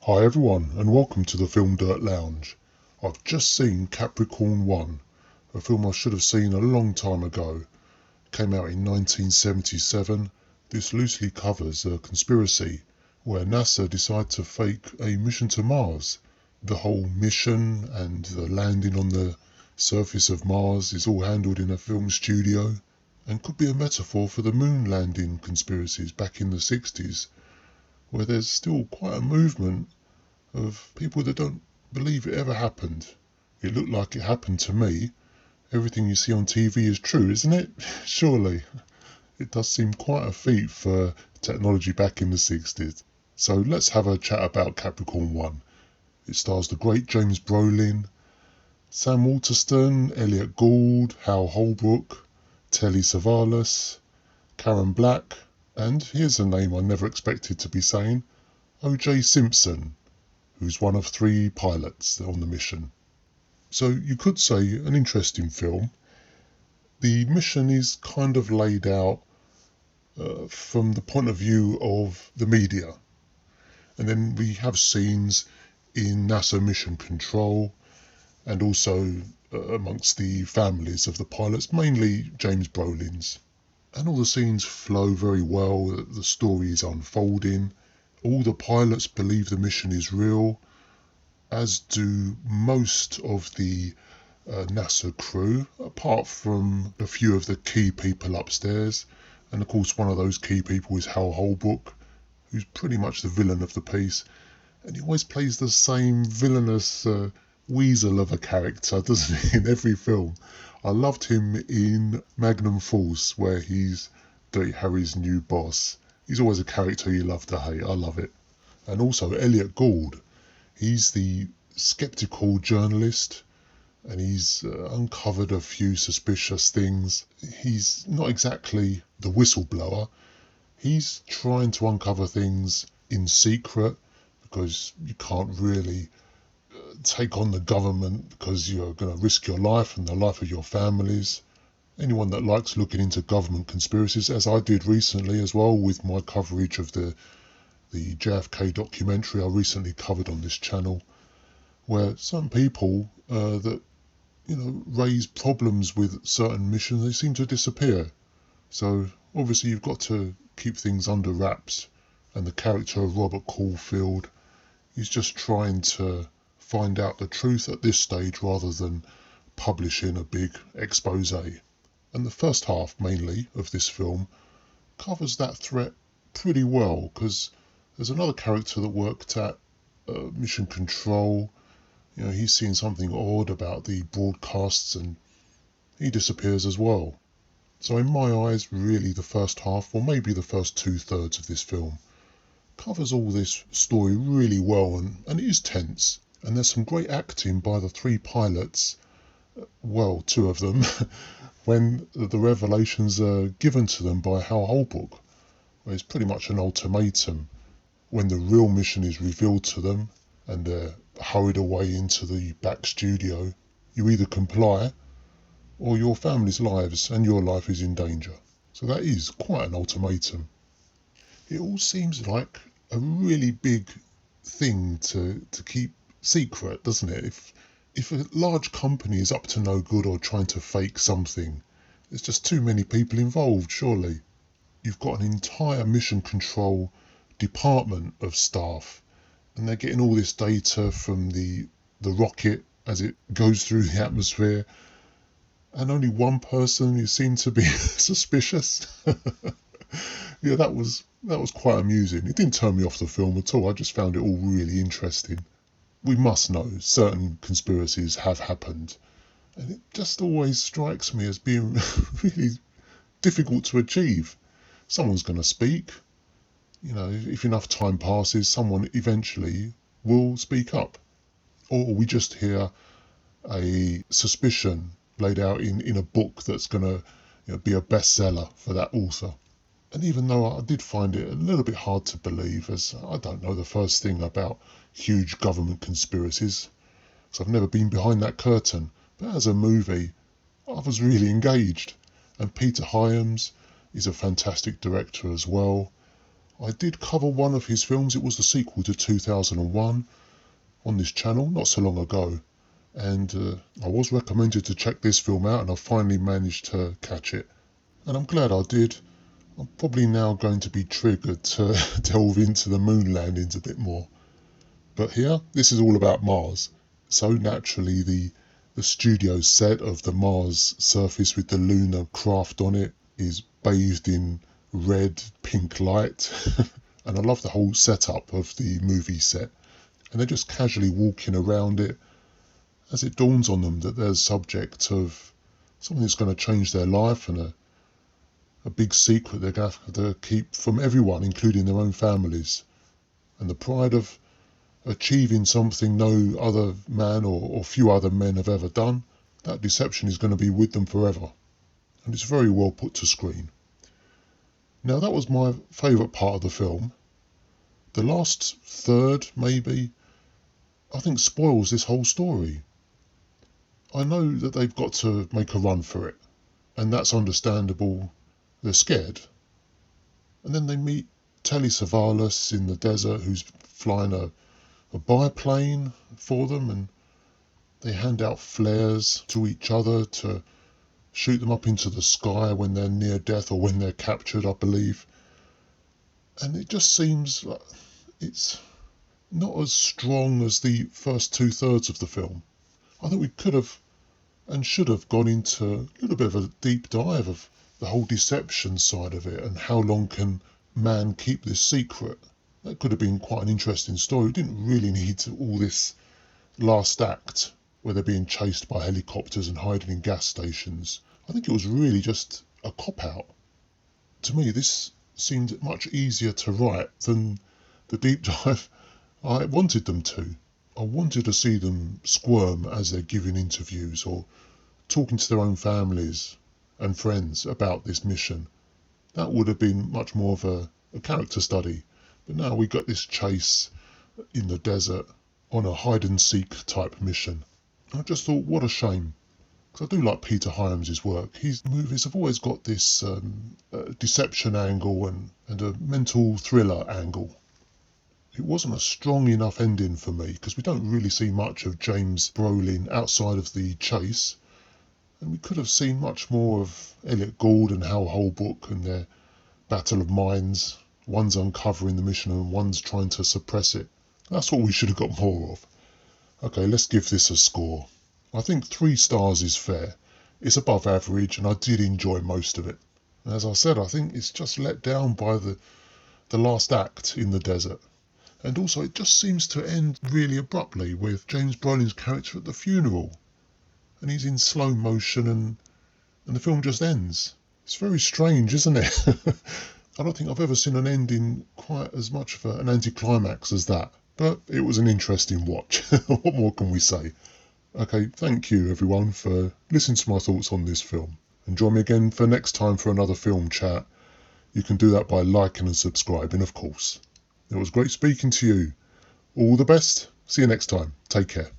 Hi everyone, and welcome to the FilmDirt Lounge. I've just seen Capricorn One, a film I should have seen a long time ago. It came out in 1977. This loosely covers a conspiracy where NASA decide to fake a mission to Mars. The whole mission and the landing on the surface of Mars is all handled in a film studio, and could be a metaphor for the moon landing conspiracies back in the 60s, where there's still quite a movement of people that don't believe it ever happened. It looked like it happened to me. Everything you see on TV is true, isn't it? Surely. It does seem quite a feat for technology back in the 60s. So let's have a chat about Capricorn One. It stars the great James Brolin, Sam Waterston, Elliott Gould, Holbrook, Telly Savalas, Karen Black, and here's a name I never expected to be saying, O.J. Simpson, who's one of 3 pilots on the mission. So you could say an interesting film. The mission is kind of laid out from the point of view of the media. And then we have scenes in NASA mission control and also amongst the families of the pilots, mainly James Brolin's. And all the scenes flow very well, the story is unfolding. All the pilots believe the mission is real, as do most of the NASA crew, apart from a few of the key people upstairs. And of course one of those key people is Holbrook, who's pretty much the villain of the piece. And he always plays the same villainous weasel of a character, doesn't he, in every film. I loved him in Magnum Force, where he's Dirty Harry's new boss. He's always a character you love to hate. I love it. And also Elliott Gould. He's the skeptical journalist, and he's uncovered a few suspicious things. He's not exactly the whistleblower. He's trying to uncover things in secret, because you can't really take on the government because you're going to risk your life and the life of your families. Anyone that likes looking into government conspiracies, as I did recently as well with my coverage of the JFK documentary I recently covered on this channel, where some people that raise problems with certain missions, they seem to disappear. So obviously you've got to keep things under wraps, and the character of Robert Caulfield is just trying to find out the truth at this stage rather than publishing a big expose. And the first half mainly of this film covers that threat pretty well, because there's another character that worked at mission control. He's seen something odd about the broadcasts and he disappears as well. So in my eyes, really the first half, or maybe the first 2/3 of this film, covers all this story really well, and it is tense. And there's some great acting by the 3 pilots, well, 2 of them, when the revelations are given to them by Holbrook, where it's pretty much an ultimatum. When the real mission is revealed to them and they're hurried away into the back studio, you either comply or your family's lives and your life is in danger. So that is quite an ultimatum. It all seems like a really big thing to keep secret, doesn't it? If a large company is up to no good or trying to fake something, there's just too many people involved, surely. You've got an entire mission control department of staff, and they're getting all this data from the rocket as it goes through the atmosphere, and only one person who seemed to be suspicious. Yeah, that was quite amusing. It didn't turn me off the film at all. I just found it all really interesting. We must know certain conspiracies have happened, and it just always strikes me as being really difficult to achieve. Someone's going to speak. If enough time passes, someone eventually will speak up. Or we just hear a suspicion laid out in a book that's going to be a bestseller for that author. And even though I did find it a little bit hard to believe, as I don't know the first thing about huge government conspiracies, because I've never been behind that curtain, but as a movie, I was really engaged. And Peter Hyams is a fantastic director as well. I did cover one of his films. It was the sequel to 2001 on this channel not so long ago. And I was recommended to check this film out, and I finally managed to catch it. And I'm glad I did. I'm probably now going to be triggered to delve into the moon landings a bit more. But here, this is all about Mars. So naturally, the studio set of the Mars surface with the lunar craft on it is bathed in red, pink light. And I love the whole setup of the movie set. And they're just casually walking around it as it dawns on them that they're subject of something that's going to change their life, and a big secret they're going to have to keep from everyone, including their own families. And the pride of achieving something no other man or few other men have ever done, that deception is going to be with them forever. And it's very well put to screen. Now, that was my favourite part of the film. The last third, maybe, I think spoils this whole story. I know that they've got to make a run for it, and that's understandable. They're scared. And then they meet Telly Savalas in the desert, who's flying a biplane for them, and they hand out flares to each other to shoot them up into the sky when they're near death or when they're captured, I believe. And it just seems like it's not as strong as the first 2/3 of the film. I think we could have and should have gone into a little bit of a deep dive of the whole deception side of it, and how long can man keep this secret. That could have been quite an interesting story. We didn't really need all this last act where they're being chased by helicopters and hiding in gas stations. I think it was really just a cop-out. To me, this seemed much easier to write than the deep dive I wanted them to. I wanted to see them squirm as they're giving interviews or talking to their own families and friends about this mission. That would have been much more of a character study. But now we got this chase in the desert on a hide-and-seek type mission. I just thought, what a shame. Because I do like Peter Hyams' work. His movies have always got this deception angle and a mental thriller angle. It wasn't a strong enough ending for me, because we don't really see much of James Brolin outside of the chase. And we could have seen much more of Elliott, Gould and Hal Holbrook and their battle of minds. One's uncovering the mission and one's trying to suppress it. That's what we should have got more of. Okay, let's give this a score. I think 3 stars is fair. It's above average, and I did enjoy most of it. As I said, I think it's just let down by the last act in the desert. And also, it just seems to end really abruptly with James Brolin's character at the funeral. And he's in slow motion, and the film just ends. It's very strange, isn't it? I don't think I've ever seen an ending quite as much of an anticlimax as that. But it was an interesting watch. What more can we say? Okay, thank you everyone for listening to my thoughts on this film. And join me again for next time for another film chat. You can do that by liking and subscribing, of course. It was great speaking to you. All the best. See you next time. Take care.